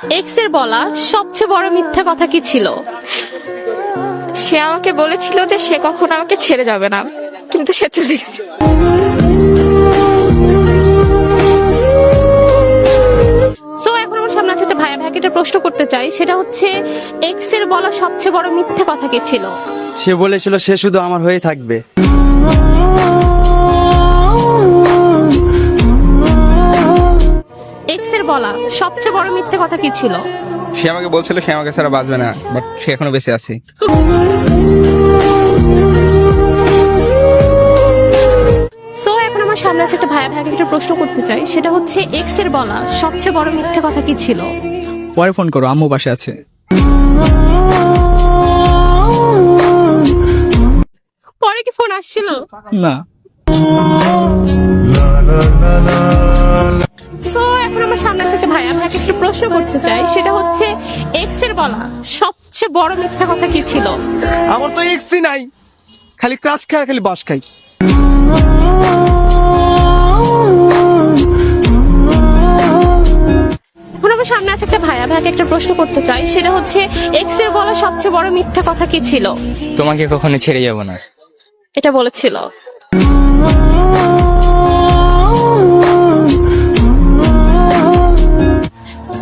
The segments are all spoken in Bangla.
এক্স এর বলা সবচেয়ে বড় মিথ্যা কথা কি ছিল? সে আমাকে বলেছিল যে সে কখনো আমাকে ছেড়ে যাবে না, কিন্তু সে চলে গেছে। সো এখন আমার সামনে আছে একটা ভাইয়া ভাইকে একটা প্রশ্ন করতে চাই, সেটা হচ্ছে এক্স এর বলা সবচেয়ে বড় মিথ্যা কথা কি ছিল? সে বলেছিল সে শুধু আমার হয়ে থাকবে। এক্স এর বলা সবচেয়ে বড় মিথ্যা কথা কি ছিল? সে আমাকে বলছিল সে আমাকে ছাড়া বাঁচবে না, বাট সে এখনো বেঁচে আছে। সো এখন আমার সামনে আছে একটা ভাইয়া ভাইকে একটা প্রশ্ন করতে চাই, সেটা হচ্ছে এক্স এর বলা সবচেয়ে বড় মিথ্যা কথা কি ছিল? পরে ফোন করো, আম্মু বাসায় আছে। পরে কি ফোন আসছিল? না। সো এখন আমার সামনে আছে একটা ভাইয়া ভাইকে একটা প্রশ্ন করতে চাই, সেটা হচ্ছে এক্স এর বলা সবচেয়ে বড় মিথ্যা কথা কি ছিল? আমার তো এক্সই নাই, খালি ক্রাশ খাই আর খালি বাস খাই। এখন আমার সামনে আছে একটা ভাইয়া ভাইকে একটা প্রশ্ন করতে চাই, সেটা হচ্ছে এক্স এর বলা সবচেয়ে বড় মিথ্যা কথা কি ছিল? তোমাকে কখনো ছেড়ে যাব না। এটা বলেছিল।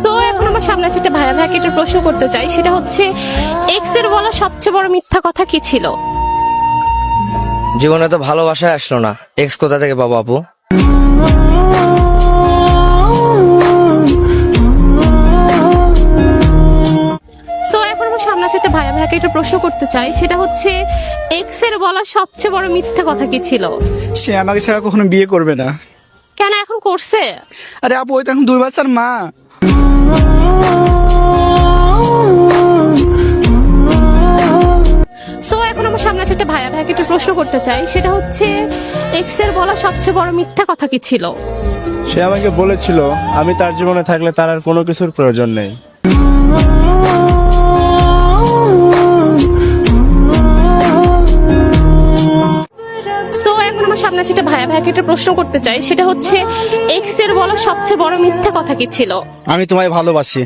তো এখন আমার সামনে আছে একটা ভাইয়া ভাইকে একটা প্রশ্ন করতে চাই, সেটা হচ্ছে এক্স এর বলা সবচেয়ে বড় মিথ্যা কথা কি ছিল? জীবনে তো ভালোবাসায় আসলো না, এক্স কোথা থেকে পাবো আপু? সো এখন আমার সামনে আছে একটা ভাইয়া ভাইকে একটা প্রশ্ন করতে চাই, সেটা হচ্ছে এক্স এর বলা সবচেয়ে বড় মিথ্যা কথা কি ছিল? সে আমাকে ছাড়া কখনো বিয়ে করবে না। কেন এখন করছে? আরে আপু, ওই তো এখন 2 বাচ্চার মা। সো এখন আমার সামনে আছে একটা ভাইয়া ভাইকে একটা প্রশ্ন করতে চাই, সেটা হচ্ছে এক্স এর বলা সবচেয়ে বড় মিথ্যা কথা কি ছিল? সে আমাকে বলেছিল আমি তার জীবনে থাকলে তার আর কোনো কিছুর প্রয়োজন নেই। সো এখন আমার সামনে আছে একটা ভাইয়া ভাইকে একটা প্রশ্ন করতে চাই, সেটা হচ্ছে এক্স এর বলা সবচেয়ে বড় মিথ্যা কথা কি ছিল? আমি তোমায় ভালোবাসি।